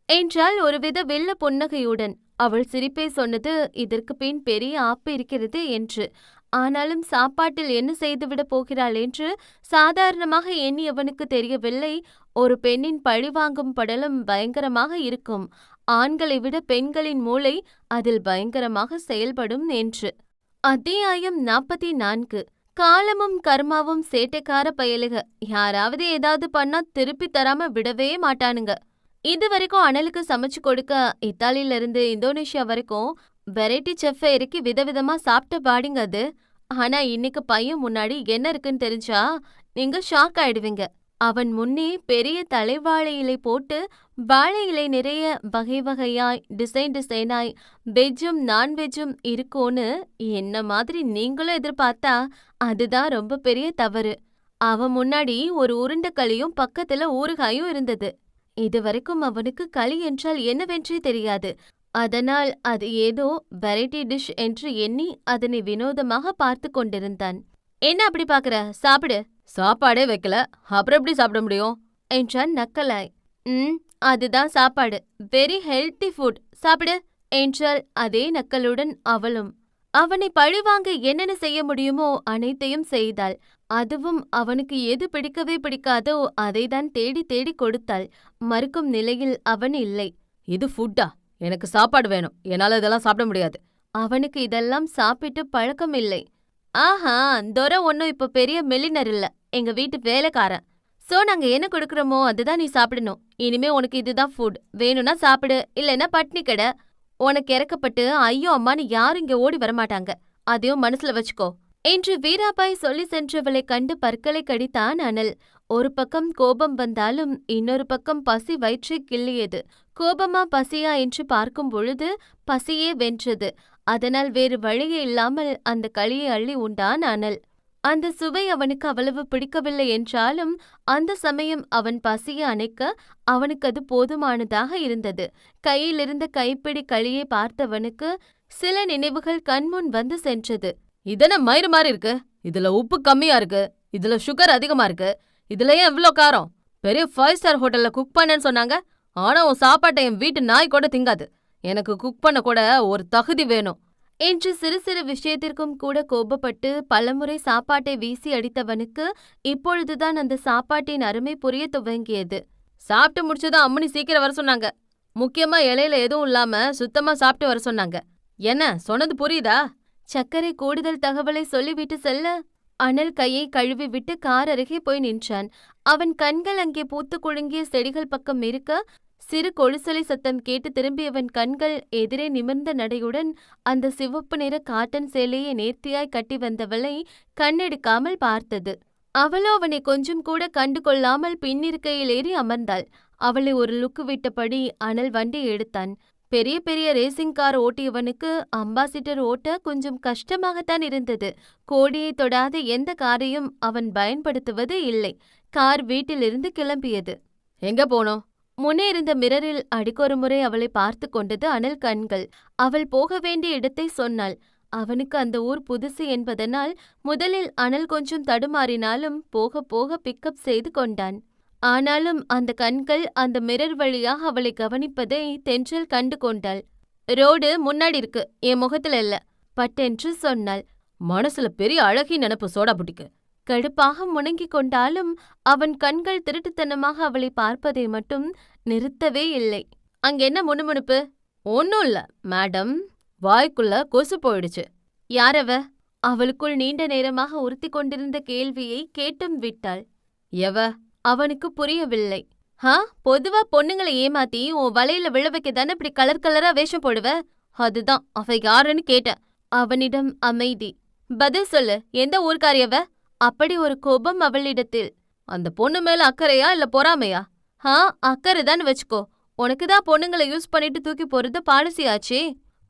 என்றாள் ஒருவித வெள்ள புன்னகையுடன். அவள் சிரிப்பை சொன்னது இதற்கு பின் பெரிய ஆப்பு இருக்கிறது என்று. ஆனாலும் சாப்பாட்டில் என்ன செய்துவிடப் போகிறாள் என்று சாதாரணமாக எண்ணியவனுக்கு தெரியவில்லை, ஒரு பெண்ணின் பழிவாங்கும் படலம் பயங்கரமாக இருக்கும். ஆண்களை விட பெண்களின் மூளை அதில் பயங்கரமாக செயல்படும் என்று. அத்தியாயம் 44. காலமும் கர்மாவும் சேட்டைக்கார பயலுக. யாராவது ஏதாவது பண்ணா திருப்பி தராம விடவே மாட்டானுங்க. இது வரைக்கும் அனலுக்கு சமைச்சு கொடுக்க இத்தாலியில இருந்து இந்தோனேஷியா வரைக்கும் வெரைட்டி செஃப் இறக்கி விதவிதமா சாப்பிட்ட பாடிங்க அது. ஆனா இன்னைக்கு பையன் முன்னாடி என்ன இருக்குன்னு தெரிஞ்சா நீங்க ஷாக் ஆயிடுவீங்க. அவன் முன்னே பெரிய தலைவாழை இலை போட்டு வாழை இலை நிறைய வகை வகையாய் டிசைன் டிசைனாய் வெஜ்ஜும் நான்வெஜ்ஜும் இருக்கும்னு என்ன மாதிரி நீங்களும் எதிர்பார்த்தா அதுதான் ரொம்ப பெரிய தவறு. அவன் முன்னாடி ஒரு உருண்டை களியும் பக்கத்துல ஊறுகாயும் இருந்தது. இதுவரைக்கும் அவனுக்கு களி என்றால் என்னவென்றே தெரியாது. அதனால் அது ஏதோ வெரைட்டி டிஷ் என்று எண்ணி அதனை வினோதமாக பார்த்து கொண்டிருந்தான். என்ன அப்படி பாக்குற? சாப்பிடு. சாப்பாடே வைக்கல, அப்புறம் எப்படி சாப்பிட முடியும் என்றான் நக்கலாய். அதுதான் சாப்பாடு, வெரி ஹெல்த்தி ஃபுட், சாப்பிடு என்றாள் அதே நக்கலுடன் அவளும். அவனை பழிவாங்க என்னென்ன செய்ய முடியுமோ அனைத்தையும் செய்தாள். அதுவும் அவனுக்கு எது பிடிக்கவே பிடிக்காதோ அதைதான் தேடி தேடி கொடுத்தாள். மறுக்கும் நிலையில் அவன் இல்லை. இது ஃபுட்டா? எனக்கு சாப்பாடு வேணும், என்னால இதெல்லாம் சாப்பிட முடியாது. அவனுக்கு இதெல்லாம் சாப்பிட்டு பழக்கம் இல்லை. ஆஹா, தொரை ஒன்னும் இப்ப பெரிய மெல்லினர் இல்ல, எங்க வீட்டு வேலைக்காரன். சோ நாங்க என்ன கொடுக்கறோமோ அதுதான் நீ சாப்பிடணும். இனிமே உனக்கு இதுதான் ஃபுட். வேணும்னா சாப்பிடு, இல்லைன்னா பட்னி கடை. உனக்கு இறக்கப்பட்டு ஐயோ அம்மான்னு யாரும் இங்க ஓடி வரமாட்டாங்க, அதையும் மனசுல வச்சுக்கோ என்று வீராபாய் சொல்லி சென்றவளை கண்டு பற்களை கடித்தான் அனல். ஒரு பக்கம் கோபம் வந்தாலும் இன்னொரு பக்கம் பசி வயிற்றை கிள்ளியது. கோபமா பசியா என்று பார்க்கும் பொழுது பசியே வென்றது. அதனால் வேறு வழியே இல்லாமல் அந்த களியை அள்ளி உண்டான் அனல். அந்த சுவை அவனுக்கு அவ்வளவு பிடிக்கவில்லை என்றாலும் அந்த சமயம் அவன் பசியை அணைக்க அவனுக்கு அது போதுமானதாக இருந்தது. கையிலிருந்த கைப்பிடி களியை பார்த்தவனுக்கு சில நினைவுகள் கண்முன் வந்து சென்றது. இதென்ன மயிறு மாதிரி இருக்கு? இதுல உப்பு கம்மியா இருக்கு, இதுல சுகர் அதிகமா இருக்கு. இதுல ஏன் இவ்ளோ காரம்? பெரிய 5 ஸ்டார் ஹோட்டல்ல குக் பண்ணேன்னு சொன்னாங்க. ஆனா உன் சாப்பாட்ட என் வீட்டு நாய் கூட திங்காது. எனக்கு குக் பண்ண கூட ஒரு தகுதி வேணும். என்று சிறு சிறு விஷயத்திற்கும் கூட கோபப்பட்டு பலமுறை சாப்பாட்டை வீசி அடித்தவனுக்கு இப்பொழுதுதான் அந்த சாப்பாட்டின் அருமை புரிய துவங்கியது. சாப்பிட்டு முடிச்சதும் அம்மனி சீக்கிரம் வர சொன்னாங்க. முக்கியமா இலையில எதுவும் இல்லாம சுத்தமா சாப்பிட்டு வர சொன்னாங்க. என்ன சொன்னது புரியுதா? சக்கரை கூடுதல் தகவலை சொல்லிவிட்டு செல்ல அனல் கையை கழுவி விட்டு கார் அருகே போய் நின்றான். அவன் கண்கள் அங்கே பூத்து குலுங்கிய செடிகள் பக்கம் இருக்க சிறு கொலுசொலி சத்தம் கேட்டு திரும்பியவன் கண்கள் எதிரே நிமிர்ந்த நடையுடன் அந்த சிவப்பு நிற காட்டன் சேலையை நேர்த்தியாய் கட்டி வந்தவளை கண்ணெடுக்காமல் பார்த்தது. அவளோ அவனை கொஞ்சம் கூட கண்டு கொள்ளாமல் பின்னிருக்கையில் ஏறி அமர்ந்தாள். அவளை ஒரு லுக்கு விட்டபடி அனல் வண்டி எடுத்தான். பெரிய பெரிய ரேசிங் கார் ஓட்டியவனுக்கு அம்பாசிடர் ஓட்ட கொஞ்சம் கஷ்டமாகத்தான் இருந்தது. கோடியை தொடாத எந்த காரையும் அவன் பயன்படுத்துவது இல்லை. கார் வீட்டிலிருந்து கிளம்பியது. எங்க போனோம்? முன்னே இருந்த மிரரில் அடிக்கொரு முறை அவளை பார்த்து கொண்டது அனல் கண்கள். அவள் போக வேண்டிய இடத்தை சொன்னாள். அவனுக்கு அந்த ஊர் புதுசு என்பதனால் முதலில் அனல் கொஞ்சம் தடுமாறினாலும் போக போக பிக்கப் செய்து கொண்டான். ஆனாலும் அந்த கண்கள் அந்த மிரர் வழியாக அவளை கவனிப்பதை தென்றல் கண்டு கொண்டாள். ரோடு முன்னாடி இருக்கு, என் முகத்துல இல்ல, பட்டென்று சொன்னாள். மனசுல பெரிய அழகி நினைப்பு சோடா புட்டிக்கு. கடுப்பாக முணங்கிக் கொண்டாலும் அவன் கண்கள் திருட்டுத்தனமாக அவளை பார்ப்பதை மட்டும் நிறுத்தவே இல்லை. அங்க என்ன முணுமுணுப்பு? ஒன்னும் இல்ல மேடம். வாய்க்குள்ள கொசு போயிடுச்சு. யாரவ? அவளுக்குள் நீண்ட நேரமாக உறுத்தி கொண்டிருந்த கேள்வியை கேட்டும் விட்டாள். எவ? அவனுக்கு புரியவில்லை. பொதுவா பொண்ணுங்களை ஏமாத்தி உன் வலையில விழ வைக்க தானே இப்படி கலர் கலரா வேஷம் போடுவ? அதுதான் அவ யாருன்னு கேட்ட. அவனிடம் அமைதி. பதில் சொல்லு, எந்த ஊர்க்காரியவ? அப்படி ஒரு கோபம் அவளிடத்தில். அந்த பொண்ணு மேல அக்கறையா இல்ல பொறாமையா? அக்கறைதான் வச்சுக்கோ. உனக்குதான் பொண்ணுங்களை யூஸ் பண்ணிட்டு தூக்கி போறது பாலிசி ஆச்சே.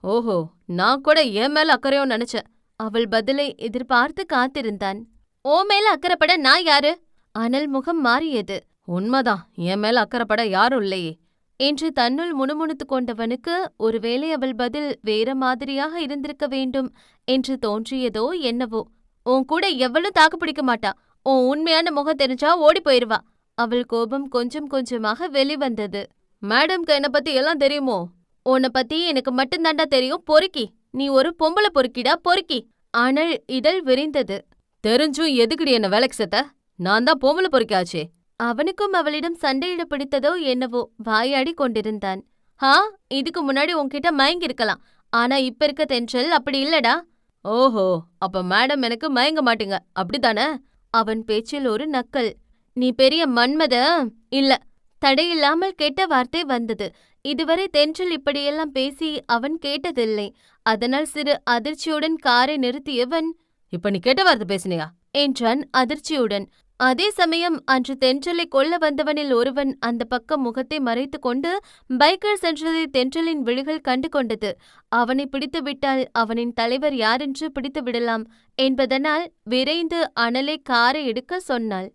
ஓஹோ, நான் கூட என் மேல அக்கறையோ நினைச்சேன். அவள் பதிலை எதிர்பார்த்து காத்திருந்தான். ஓ மேல அக்கறைப்பட நான் யாரு? அனல் முகம் மாறியது. உண்மைதான், என் மேல அக்கறைப்பட யாரும் இல்லையே என்று தன்னுள் முணுமுணுத்து கொண்டவனுக்கு ஒருவேளை அவள் பதில் வேற மாதிரியாக இருந்திருக்க வேண்டும் என்று தோன்றியதோ என்னவோ. உன் கூட எவ்வளவு தாக்கு பிடிக்க மாட்டா. உன் உண்மையான முகம் தெரிஞ்சா ஓடி போயிருவா. அவள் கோபம் கொஞ்சம் கொஞ்சமாக வெளிவந்தது. மேடம்க்கு என்னை பத்தி எல்லாம் தெரியுமோ? உன்னை பத்தி எனக்கு மட்டும்தாண்டா தெரியும், பொறுக்கி. நீ ஒரு பொம்பளை பொறுக்கிடா, பொறுக்கி. அனல் இதழ் விரிந்தது. தெரிஞ்சும் எதுக்குடி என்ன வேலைக்கு சேர்த்த? நான் தான் பொம்பளை பொறுக்காச்சே. அவனுக்கும் அவளிடம் சண்டையிட பிடித்ததோ என்னவோ வாயாடி கொண்டிருந்தான். இதுக்கு முன்னாடி உன்கிட்ட மயங்கி இருக்கலாம். ஆனா இப்ப இருக்க தென்றல் அப்படி இல்லடா. ஓஹோ, அப்ப மேடம் எனக்கு மயங்க மாட்டீங்க, அப்படித்தானே? அவன் பேச்சில் ஒரு நக்கல். நீ பெரிய மன்மத இல்ல. தடையில்லாமல் கெட்ட வார்த்தை வந்தது. இதுவரை தென்றல் இப்படியெல்லாம் பேசி அவன் கேட்டதில்லை. அதனால் சிறு அதிர்ச்சியுடன் காரை நிறுத்தியவன், இப்ப நீ கெட்ட வார்த்தை பேசினியா என்றான் அதிர்ச்சியுடன். அதே சமயம் அன்று தென்றலை கொல்ல வந்தவனில் ஒருவன் அந்த பக்கம் முகத்தை மறைத்து கொண்டு பைக்கில் சென்றதை தென்றலின் விழிகள் கண்டு கொண்டது. அவனை பிடித்து விட்டால் அவனின் தலைவர் யாரென்று பிடித்து விடலாம் என்பதனால் விரைந்து அனலை காரை எடுக்க சொன்னாள்.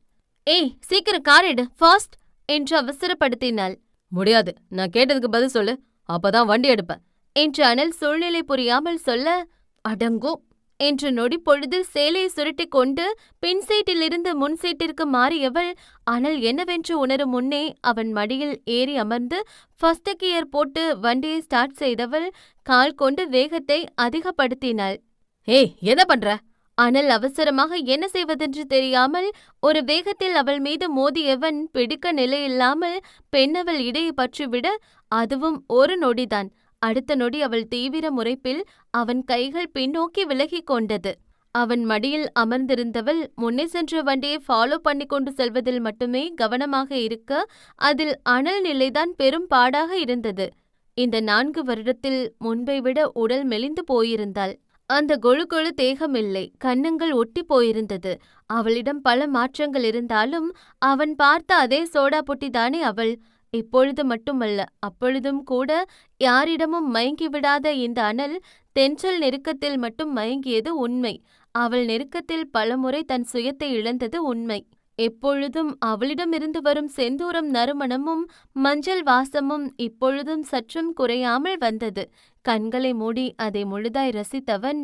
ஏய், சீக்கிரம் கார் எடு, ஃபாஸ்ட் என்று அவசரப்படுத்தினாள். முடியாது, நான் கேட்டதுக்கு பதில் சொல்லு, அப்பதான் வண்டி எடுப்பேன் என்று அனல் சூழ்நிலை புரியாமல் சொல்ல, அடங்கோ என்று நொடி பொழுதில் சேலையை சுருட்டி கொண்டு பின் சீட்டிலிருந்து முன் சீட்டிற்கு மாறியவள் அனல் என்னவென்று உணரும் முன்னே அவன் மடியில் ஏறி அமர்ந்து ஃபர்ஸ்ட் கியர் போட்டு வண்டியை ஸ்டார்ட் செய்தவள் கால் கொண்டு வேகத்தை அதிகப்படுத்தினாள். ஏய், என்ன பண்ற? அனல் அவசரமாக என்ன செய்வதென்று தெரியாமல் ஒரு வேகத்தில் அவள் மீது மோதியவன் பிடிக்க நிலையில்லாமல் பெண்ணவள் இடையை பற்றிவிட, அதுவும் ஒரு நொடிதான். அடுத்த நொடி அவள் தீவிர முறைப்பில் அவன் கைகள் பின்னோக்கி விலகிக் கொண்டது. அவன் மடியில் அமர்ந்திருந்தவள் முன்னே சென்ற வண்டியை ஃபாலோ பண்ணி கொண்டு செல்வதில் மட்டுமே கவனமாக இருக்க, அதில் அனல் நிலைதான் பெரும் பாடாக இருந்தது. இந்த 4 வருடத்தில் முன்பை விட உடல் மெலிந்து போயிருந்தாள். அந்த கொழு கொழு தேகமில்லை, கன்னங்கள் ஒட்டி போயிருந்தது. அவளிடம் பல மாற்றங்கள் இருந்தாலும் அவன் பார்த்த அதே சோடா புட்டிதானே அவள். இப்பொழுது மட்டுமல்ல, அப்பொழுதும் கூட யாரிடமும் மயங்கிவிடாத இந்த அனல் தென்றல் நெருக்கத்தில் மட்டும் மயங்கியது உண்மை. அவள் நெருக்கத்தில் பலமுறை தன் சுயத்தை இழந்தது உண்மை. எப்பொழுதும் அவளிடமிருந்து வரும் செந்தூரம் நறுமணமும் மஞ்சள் வாசமும் இப்பொழுதும் சற்றும் குறையாமல் வந்தது. கண்களை மூடி அதை முழுதாய் ரசித்தவன்,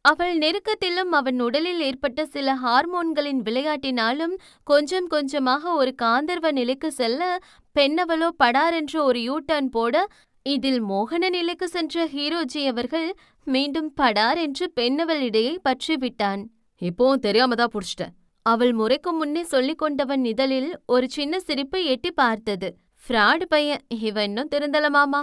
அவள் நெருக்கத்திலும் அவன் உடலில் ஏற்பட்ட சில ஹார்மோன்களின் விளையாட்டினாலும் கொஞ்சம் கொஞ்சமாக ஒரு காந்தர்வ நிலைக்கு செல்ல, பெண்ணவளோ படாரென்று ஒரு யூ டர்ன் போட, இதில் மோகன நிலைக்கு சென்ற ஹீரோஜி அவர்கள் மீண்டும் படார் என்று பெண்ணவள் இடையை பற்றிவிட்டான். இப்போவும் தெரியாம தான் புடிச்சிட்டேன். அவள் முறைக்கும் முன்னே சொல்லிக் கொண்டவன் இதழில் ஒரு சின்ன சிரிப்பு எட்டி பார்த்தது. ஃப்ராடு பையன், இவன் இன்னும் திருந்தல மாமா.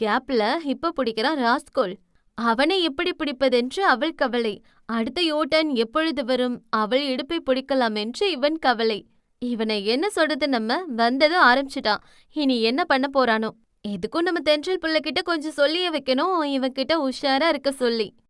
கேப்ல இப்ப பிடிக்கிறான் ராஸ்கோல். அவனை எப்படி பிடிப்பதென்று அவள் கவலை. அடுத்த யூட்டன் எப்பொழுது வரும், அவள் இடுப்பை பிடிக்கலாம் என்று இவன் கவலை. இவனை என்ன சொல்றது, நம்ம வந்ததும் ஆரம்பிச்சிட்டான். இனி என்ன பண்ண போறானோ. எதுக்கும் நம்ம தென்றல் புள்ள கிட்ட கொஞ்சம் சொல்லிய வைக்கணும், இவன் கிட்ட உஷாரா இருக்க சொல்லி.